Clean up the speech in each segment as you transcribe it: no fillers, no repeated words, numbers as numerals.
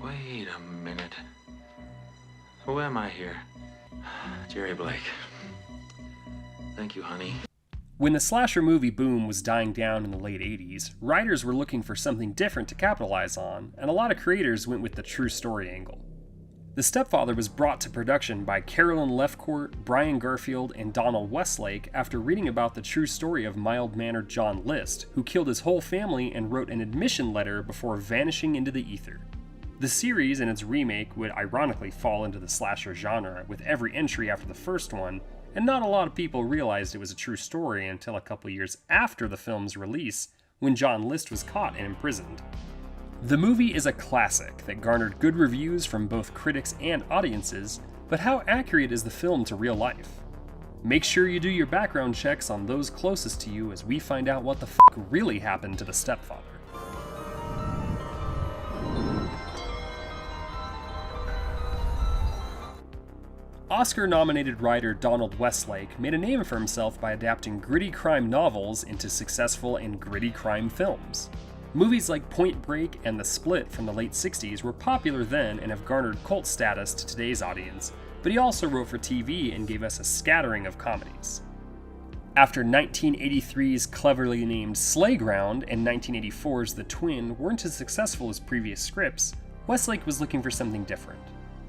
Wait a minute. Who am I here? Jerry Blake. Thank you, honey. When the slasher movie boom was dying down in the late 80s, writers were looking for something different to capitalize on, and a lot of creators went with the true story angle. The Stepfather was brought to production by Carolyn Lefcourt, Brian Garfield, and Donald Westlake after reading about the true story of mild-mannered John List, who killed his whole family and wrote an admission letter before vanishing into the ether. The series and its remake would ironically fall into the slasher genre, with every entry after the first one, and not a lot of people realized it was a true story until a couple years after the film's release, when John List was caught and imprisoned. The movie is a classic that garnered good reviews from both critics and audiences, but how accurate is the film to real life? Make sure you do your background checks on those closest to you as we find out what the f*** really happened to the Stepfather. Oscar-nominated writer Donald Westlake made a name for himself by adapting gritty crime novels into successful and gritty crime films. Movies like Point Break and The Split from the late 60s were popular then and have garnered cult status to today's audience, but he also wrote for TV and gave us a scattering of comedies. After 1983's cleverly named Slayground and 1984's The Twin weren't as successful as previous scripts, Westlake was looking for something different.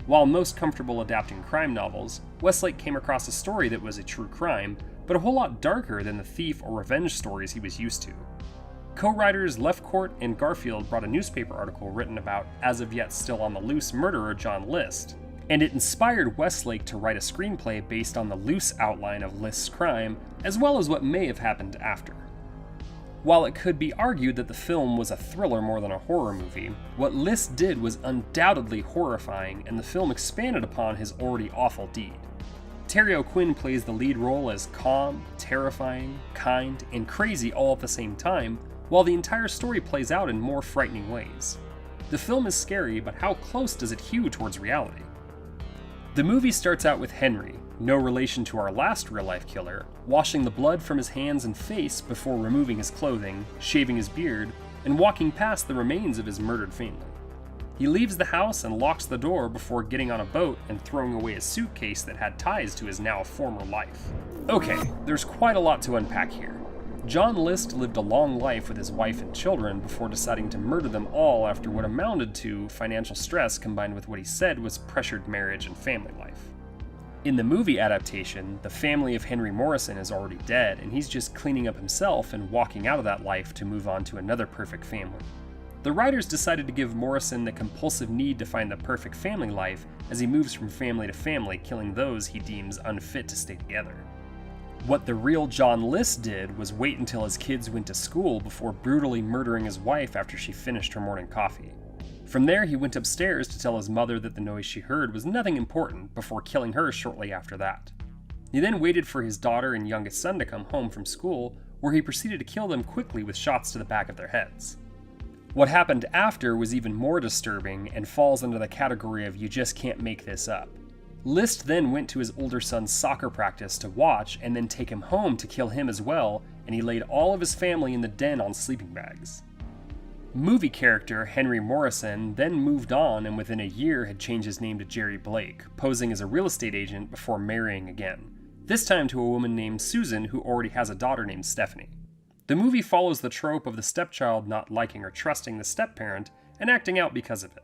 While most comfortable adapting crime novels, Westlake came across a story that was a true crime, but a whole lot darker than the thief or revenge stories he was used to. Co-writers Lefcourt and Garfield brought a newspaper article written about as of yet still on the loose murderer John List, and it inspired Westlake to write a screenplay based on the loose outline of List's crime, as well as what may have happened after. While it could be argued that the film was a thriller more than a horror movie, what List did was undoubtedly horrifying, and the film expanded upon his already awful deed. Terry O'Quinn plays the lead role as calm, terrifying, kind, and crazy all at the same time, while the entire story plays out in more frightening ways. The film is scary, but how close does it hew towards reality? The movie starts out with Henry, no relation to our last real-life killer, washing the blood from his hands and face before removing his clothing, shaving his beard, and walking past the remains of his murdered family. He leaves the house and locks the door before getting on a boat and throwing away a suitcase that had ties to his now former life. Okay, there's quite a lot to unpack here. John List lived a long life with his wife and children before deciding to murder them all after what amounted to financial stress combined with what he said was pressured marriage and family life. In the movie adaptation, the family of Henry Morrison is already dead, and he's just cleaning up himself and walking out of that life to move on to another perfect family. The writers decided to give Morrison the compulsive need to find the perfect family life as he moves from family to family, killing those he deems unfit to stay together. What the real John List did was wait until his kids went to school before brutally murdering his wife after she finished her morning coffee. From there, he went upstairs to tell his mother that the noise she heard was nothing important before killing her shortly after that. He then waited for his daughter and youngest son to come home from school, where he proceeded to kill them quickly with shots to the back of their heads. What happened after was even more disturbing and falls under the category of you just can't make this up. List then went to his older son's soccer practice to watch and then take him home to kill him as well, and he laid all of his family in the den on sleeping bags. Movie character Henry Morrison then moved on and within a year had changed his name to Jerry Blake, posing as a real estate agent before marrying again, this time to a woman named Susan who already has a daughter named Stephanie. The movie follows the trope of the stepchild not liking or trusting the stepparent and acting out because of it.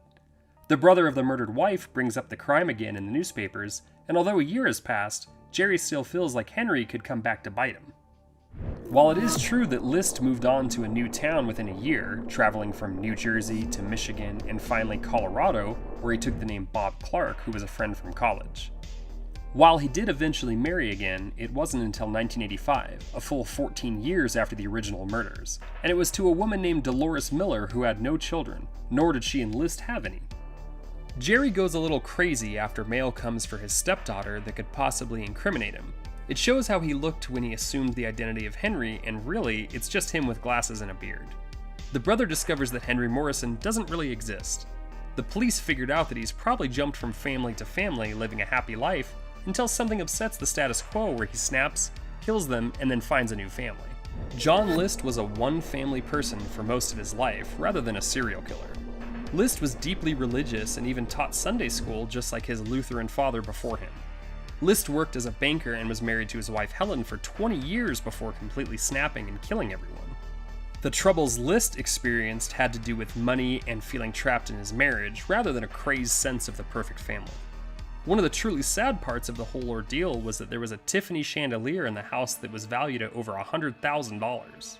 The brother of the murdered wife brings up the crime again in the newspapers, and although a year has passed, Jerry still feels like Henry could come back to bite him. While it is true that List moved on to a new town within a year, traveling from New Jersey to Michigan and finally Colorado, where he took the name Bob Clark, who was a friend from college. While he did eventually marry again, it wasn't until 1985, a full 14 years after the original murders, and it was to a woman named Dolores Miller who had no children, nor did she and List have any. Jerry goes a little crazy after mail comes for his stepdaughter that could possibly incriminate him. It shows how he looked when he assumed the identity of Henry, and really, it's just him with glasses and a beard. The brother discovers that Henry Morrison doesn't really exist. The police figured out that he's probably jumped from family to family, living a happy life, until something upsets the status quo where he snaps, kills them, and then finds a new family. John List was a one-family person for most of his life, rather than a serial killer. List was deeply religious and even taught Sunday school just like his Lutheran father before him. List worked as a banker and was married to his wife Helen for 20 years before completely snapping and killing everyone. The troubles List experienced had to do with money and feeling trapped in his marriage, rather than a crazed sense of the perfect family. One of the truly sad parts of the whole ordeal was that there was a Tiffany chandelier in the house that was valued at over $100,000.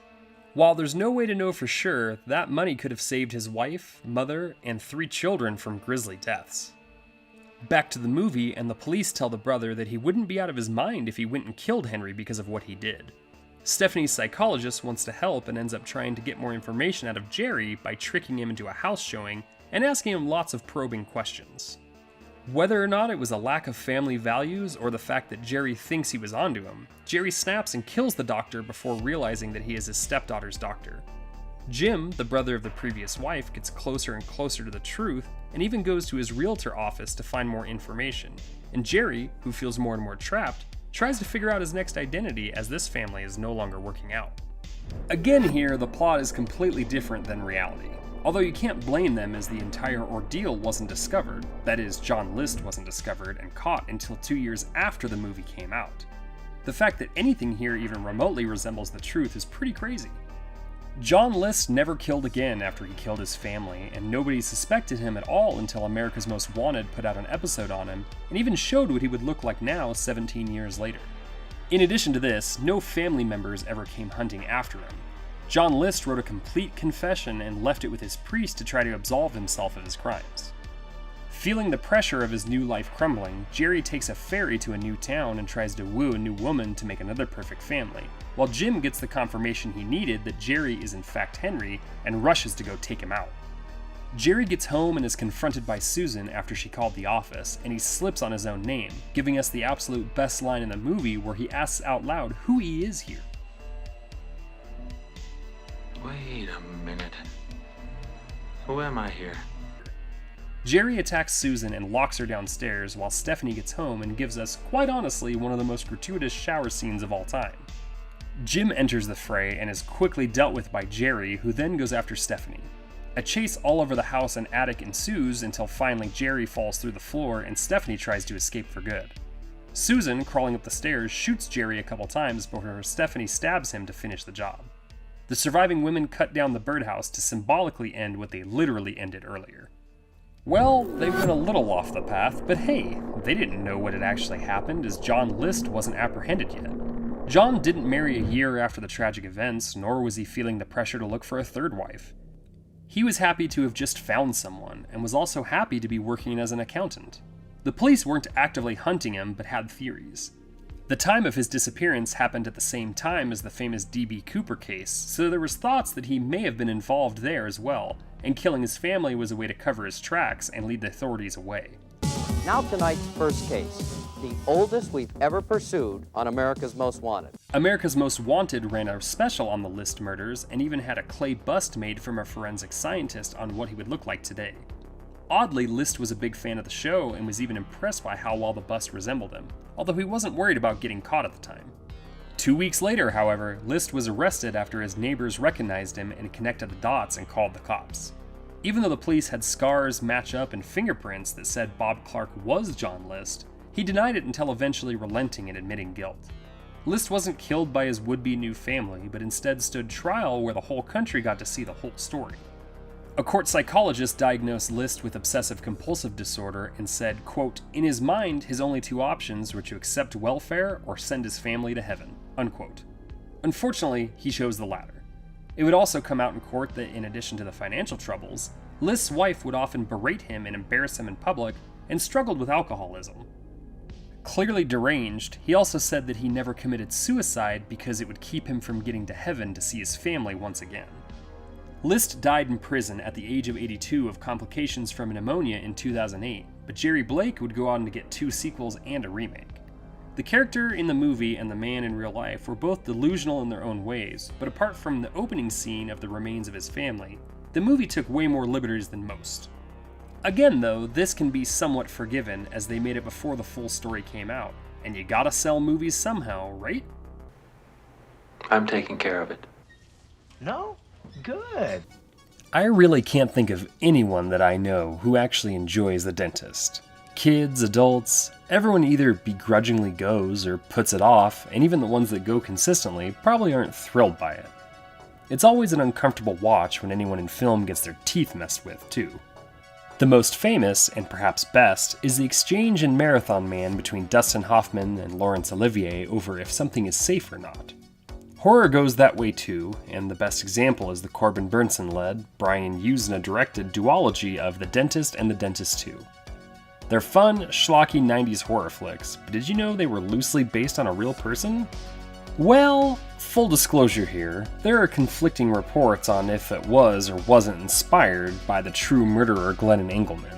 While there's no way to know for sure, that money could have saved his wife, mother, and 3 children from grisly deaths. Back to the movie, and the police tell the brother that he wouldn't be out of his mind if he went and killed Henry because of what he did. Stephanie's psychologist wants to help and ends up trying to get more information out of Jerry by tricking him into a house showing and asking him lots of probing questions. Whether or not it was a lack of family values or the fact that Jerry thinks he was onto him, Jerry snaps and kills the doctor before realizing that he is his stepdaughter's doctor. Jim, the brother of the previous wife, gets closer and closer to the truth and even goes to his realtor office to find more information, and Jerry, who feels more and more trapped, tries to figure out his next identity as this family is no longer working out. Again here, the plot is completely different than reality. Although you can't blame them as the entire ordeal wasn't discovered, that is, John List wasn't discovered and caught until 2 years after the movie came out. The fact that anything here even remotely resembles the truth is pretty crazy. John List never killed again after he killed his family, and nobody suspected him at all until America's Most Wanted put out an episode on him, and even showed what he would look like now 17 years later. In addition to this, no family members ever came hunting after him. John List wrote a complete confession and left it with his priest to try to absolve himself of his crimes. Feeling the pressure of his new life crumbling, Jerry takes a ferry to a new town and tries to woo a new woman to make another perfect family, while Jim gets the confirmation he needed that Jerry is in fact Henry and rushes to go take him out. Jerry gets home and is confronted by Susan after she called the office, and he slips on his own name, giving us the absolute best line in the movie where he asks out loud who he is here. Wait a minute. Who am I here? Jerry attacks Susan and locks her downstairs while Stephanie gets home and gives us, quite honestly, one of the most gratuitous shower scenes of all time. Jim enters the fray and is quickly dealt with by Jerry, who then goes after Stephanie. A chase all over the house and attic ensues until finally Jerry falls through the floor and Stephanie tries to escape for good. Susan, crawling up the stairs, shoots Jerry a couple times before Stephanie stabs him to finish the job. The surviving women cut down the birdhouse to symbolically end what they literally ended earlier. Well, they went a little off the path, but hey, they didn't know what had actually happened as John List wasn't apprehended yet. John didn't marry a year after the tragic events, nor was he feeling the pressure to look for a third wife. He was happy to have just found someone, and was also happy to be working as an accountant. The police weren't actively hunting him, but had theories. The time of his disappearance happened at the same time as the famous D.B. Cooper case, so there was thoughts that he may have been involved there as well, and killing his family was a way to cover his tracks and lead the authorities away. Now tonight's first case, the oldest we've ever pursued on America's Most Wanted. America's Most Wanted ran a special on the List murders and even had a clay bust made from a forensic scientist on what he would look like today. Oddly, List was a big fan of the show and was even impressed by how well the bust resembled him, although he wasn't worried about getting caught at the time. 2 weeks later, however, List was arrested after his neighbors recognized him and connected the dots and called the cops. Even though the police had scars, match-up, and fingerprints that said Bob Clark was John List, he denied it until eventually relenting and admitting guilt. List wasn't killed by his would-be new family, but instead stood trial where the whole country got to see the whole story. A court psychologist diagnosed List with obsessive-compulsive disorder and said, quote, "In his mind, his only 2 options were to accept welfare or send his family to heaven," unquote. Unfortunately, he chose the latter. It would also come out in court that in addition to the financial troubles, List's wife would often berate him and embarrass him in public, and struggled with alcoholism. Clearly deranged, he also said that he never committed suicide because it would keep him from getting to heaven to see his family once again. List died in prison at the age of 82 of complications from pneumonia in 2008, but Jerry Blake would go on to get 2 sequels and a remake. The character in the movie and the man in real life were both delusional in their own ways, but apart from the opening scene of the remains of his family, the movie took way more liberties than most. Again though, this can be somewhat forgiven as they made it before the full story came out, and you gotta sell movies somehow, right? I'm taking care of it. No? Good. I really can't think of anyone that I know who actually enjoys The Dentist. Kids, adults, everyone either begrudgingly goes or puts it off, and even the ones that go consistently probably aren't thrilled by it. It's always an uncomfortable watch when anyone in film gets their teeth messed with, too. The most famous, and perhaps best, is the exchange in Marathon Man between Dustin Hoffman and Laurence Olivier over if something is safe or not. Horror goes that way too, and the best example is the Corbin Bernsen-led, Brian Usna-directed duology of The Dentist and The Dentist 2. They're fun, schlocky 90s horror flicks, but did you know they were loosely based on a real person? Well, full disclosure here, there are conflicting reports on if it was or wasn't inspired by the true murderer Glennon Engleman.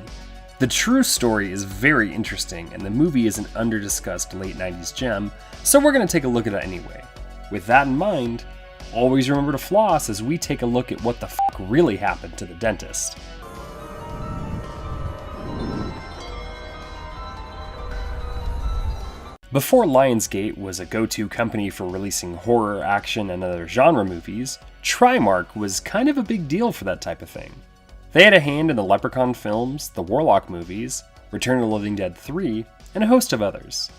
The true story is very interesting, and the movie is an under-discussed late 90s gem, so we're going to take a look at it anyway. With that in mind, always remember to floss as we take a look at what the f*** really happened to the dentist. Before Lionsgate was a go-to company for releasing horror, action, and other genre movies, Trimark was kind of a big deal for that type of thing. They had a hand in the Leprechaun films, the Warlock movies, Return of the Living Dead 3, and a host of others.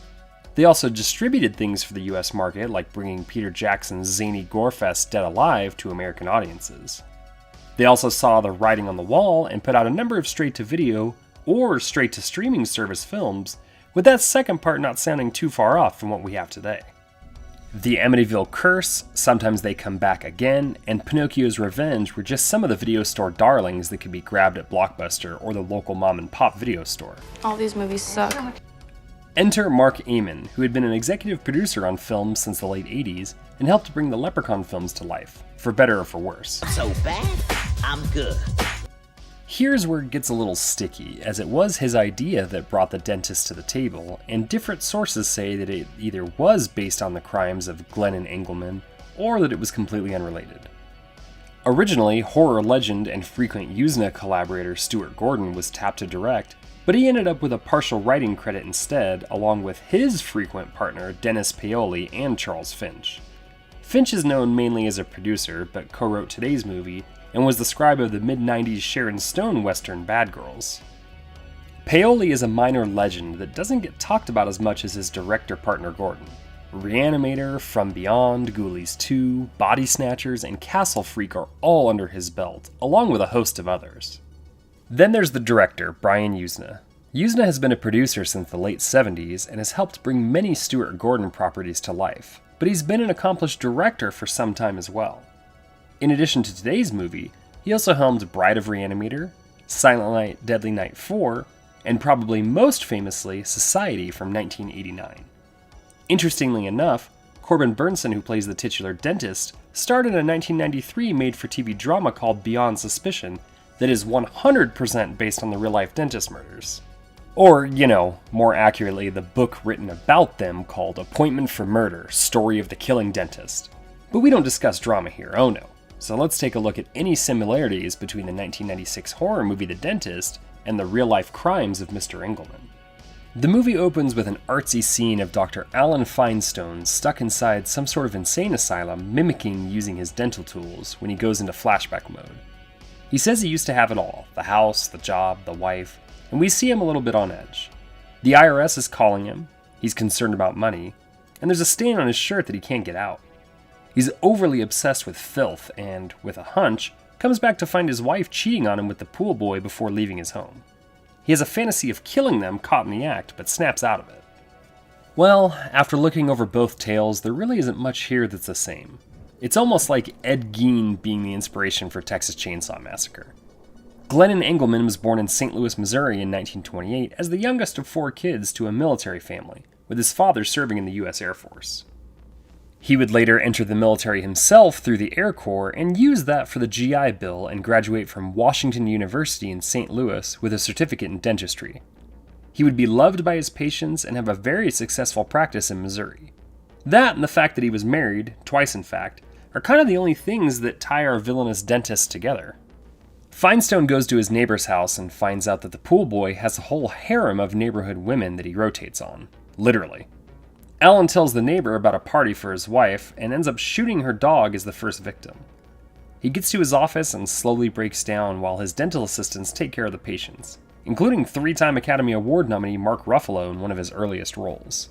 They also distributed things for the US market, like bringing Peter Jackson's zany gorefest Dead Alive to American audiences. They also saw the writing on the wall and put out a number of straight-to-video or straight-to-streaming service films, with that second part not sounding too far off from what we have today. The Amityville Curse, Sometimes They Come Back Again, and Pinocchio's Revenge were just some of the video store darlings that could be grabbed at Blockbuster or the local mom-and-pop video store. All these movies suck. Enter Mark Amon, who had been an executive producer on films since the late 80s and helped bring the Leprechaun films to life, for better or for worse. So bad, I'm good. Here's where it gets a little sticky, as it was his idea that brought The Dentist to the table, and different sources say that it either was based on the crimes of Glennon Engleman, or that it was completely unrelated. Originally, horror legend and frequent Usna collaborator Stuart Gordon was tapped to direct, but he ended up with a partial writing credit instead, along with his frequent partner Dennis Paoli and Charles Finch. Finch is known mainly as a producer, but co-wrote today's movie, and was the scribe of the mid-90s Sharon Stone western Bad Girls. Paoli is a minor legend that doesn't get talked about as much as his director partner Gordon. Reanimator, From Beyond, Ghoulies 2, Body Snatchers, and Castle Freak are all under his belt, along with a host of others. Then there's the director, Brian Usna. Usna has been a producer since the late 70s and has helped bring many Stuart Gordon properties to life, but he's been an accomplished director for some time as well. In addition to today's movie, he also helmed Bride of Reanimator, Silent Night, Deadly Night 4, and probably most famously, Society from 1989. Interestingly enough, Corbin Bernsen, who plays the titular dentist, starred in a 1993 made-for-TV drama called Beyond Suspicion that is 100% based on the real-life dentist murders. Or, more accurately, the book written about them called Appointment for Murder, Story of the Killing Dentist. But we don't discuss drama here, oh no. So let's take a look at any similarities between the 1996 horror movie The Dentist and the real-life crimes of Mr. Engleman. The movie opens with an artsy scene of Dr. Alan Finestone stuck inside some sort of insane asylum, mimicking using his dental tools when he goes into flashback mode. He says he used to have it all, the house, the job, the wife, and we see him a little bit on edge. The IRS is calling him, he's concerned about money, and there's a stain on his shirt that he can't get out. He's overly obsessed with filth and, with a hunch, comes back to find his wife cheating on him with the pool boy before leaving his home. He has a fantasy of killing them caught in the act, but snaps out of it. Well, after looking over both tales, there really isn't much here that's the same. It's almost like Ed Gein being the inspiration for Texas Chainsaw Massacre. Glennon Engleman was born in St. Louis, Missouri in 1928 as the youngest of 4 kids to a military family, with his father serving in the U.S. Air Force. He would later enter the military himself through the Air Corps and use that for the GI Bill and graduate from Washington University in St. Louis with a certificate in dentistry. He would be loved by his patients and have a very successful practice in Missouri. That and the fact that he was married, twice in fact, are kind of the only things that tie our villainous dentist together. Finestone goes to his neighbor's house and finds out that the pool boy has a whole harem of neighborhood women that he rotates on. Literally. Alan tells the neighbor about a party for his wife and ends up shooting her dog as the first victim. He gets to his office and slowly breaks down while his dental assistants take care of the patients, including 3-time Academy Award nominee Mark Ruffalo in one of his earliest roles.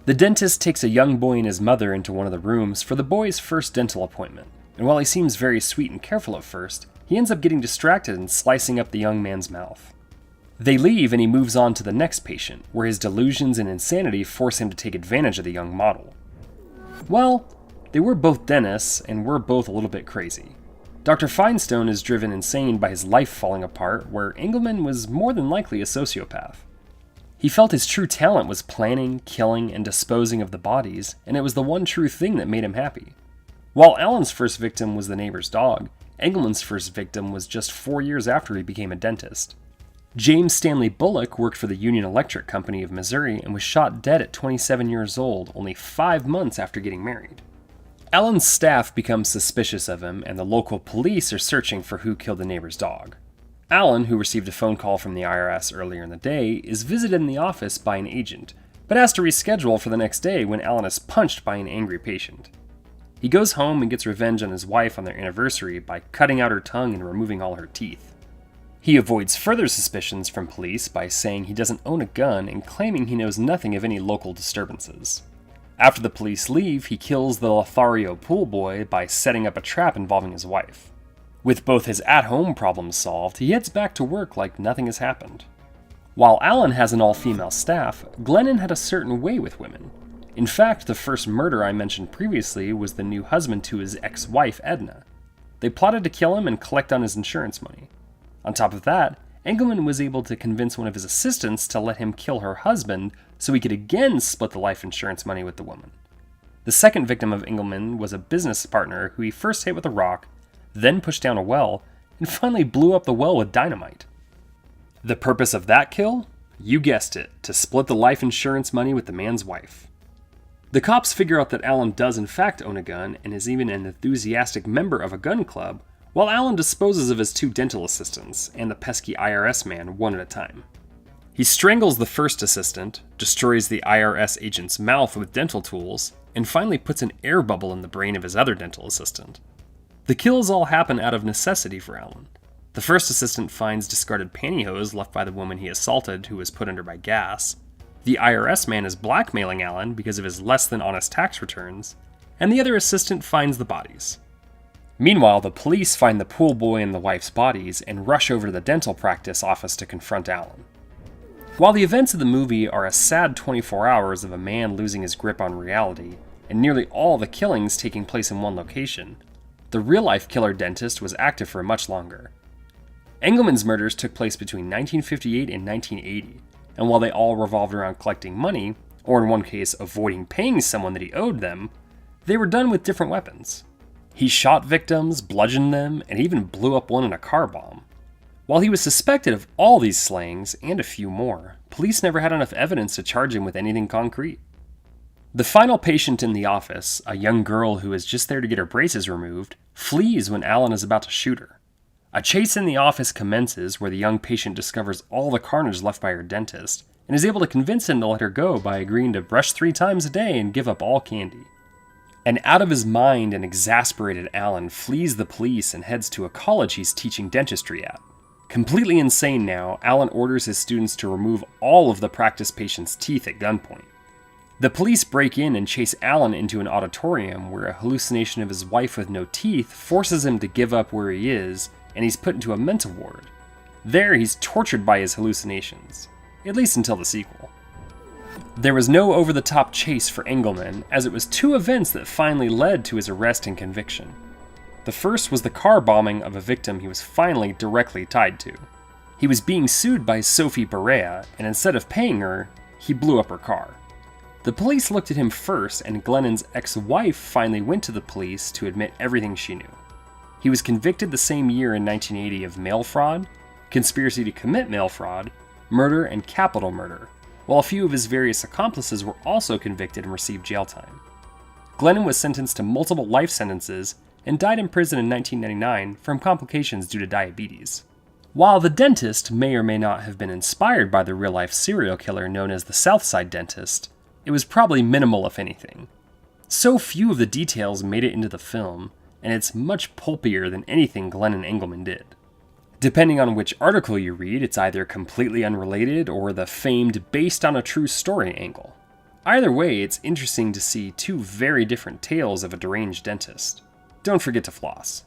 The dentist takes a young boy and his mother into one of the rooms for the boy's first dental appointment, and while he seems very sweet and careful at first, he ends up getting distracted and slicing up the young man's mouth. They leave and he moves on to the next patient, where his delusions and insanity force him to take advantage of the young model. Well, they were both dentists and were both a little bit crazy. Dr. Feinstone is driven insane by his life falling apart, where Engleman was more than likely a sociopath. He felt his true talent was planning, killing, and disposing of the bodies, and it was the one true thing that made him happy. While Alan's first victim was the neighbor's dog, Engleman's first victim was just 4 years after he became a dentist. James Stanley Bullock worked for the Union Electric Company of Missouri and was shot dead at 27 years old, only 5 months after getting married. Alan's staff becomes suspicious of him, and the local police are searching for who killed the neighbor's dog. Alan, who received a phone call from the IRS earlier in the day, is visited in the office by an agent, but has to reschedule for the next day when Alan is punched by an angry patient. He goes home and gets revenge on his wife on their anniversary by cutting out her tongue and removing all her teeth. He avoids further suspicions from police by saying he doesn't own a gun and claiming he knows nothing of any local disturbances. After the police leave, he kills the Lothario pool boy by setting up a trap involving his wife. With both his at-home problems solved, he heads back to work like nothing has happened. While Alan has an all-female staff, Glennon had a certain way with women. In fact, the first murder I mentioned previously was the new husband to his ex-wife, Edna. They plotted to kill him and collect on his insurance money. On top of that, Engleman was able to convince one of his assistants to let him kill her husband so he could again split the life insurance money with the woman. The second victim of Engleman was a business partner who he first hit with a rock, then pushed down a well, and finally blew up the well with dynamite. The purpose of that kill? You guessed it, to split the life insurance money with the man's wife. The cops figure out that Alan does in fact own a gun and is even an enthusiastic member of a gun club, while Alan disposes of his 2 dental assistants and the pesky IRS man one at a time. He strangles the first assistant, destroys the IRS agent's mouth with dental tools, and finally puts an air bubble in the brain of his other dental assistant. The kills all happen out of necessity for Alan. The first assistant finds discarded pantyhose left by the woman he assaulted who was put under by gas. The IRS man is blackmailing Alan because of his less than honest tax returns, and the other assistant finds the bodies. Meanwhile, the police find the pool boy and the wife's bodies and rush over to the dental practice office to confront Alan. While the events of the movie are a sad 24 hours of a man losing his grip on reality, and nearly all the killings taking place in one location, the real-life killer dentist was active for much longer. Engleman's murders took place between 1958 and 1980, and while they all revolved around collecting money, or in one case avoiding paying someone that he owed them, they were done with different weapons. He shot victims, bludgeoned them, and even blew up one in a car bomb. While he was suspected of all these slayings, and a few more, police never had enough evidence to charge him with anything concrete. The final patient in the office, a young girl who is just there to get her braces removed, flees when Alan is about to shoot her. A chase in the office commences where the young patient discovers all the carnage left by her dentist, and is able to convince him to let her go by agreeing to brush 3 times a day and give up all candy. An out-of-his-mind and exasperated Alan flees the police and heads to a college he's teaching dentistry at. Completely insane now, Alan orders his students to remove all of the practice patient's teeth at gunpoint. The police break in and chase Alan into an auditorium where a hallucination of his wife with no teeth forces him to give up where he is, and he's put into a mental ward. There, he's tortured by his hallucinations, at least until the sequel. There was no over-the-top chase for Engleman, as it was 2 events that finally led to his arrest and conviction. The first was the car bombing of a victim he was finally directly tied to. He was being sued by Sophie Barea, and instead of paying her, he blew up her car. The police looked at him first, and Glennon's ex-wife finally went to the police to admit everything she knew. He was convicted the same year in 1980 of mail fraud, conspiracy to commit mail fraud, murder, and capital murder, while a few of his various accomplices were also convicted and received jail time. Glennon was sentenced to multiple life sentences and died in prison in 1999 from complications due to diabetes. While The Dentist may or may not have been inspired by the real-life serial killer known as the Southside Dentist, it was probably minimal if anything. So few of the details made it into the film, and it's much pulpier than anything Glennon Engleman did. Depending on which article you read, it's either completely unrelated or the famed based on a true story angle. Either way, it's interesting to see two very different tales of a deranged dentist. Don't forget to floss.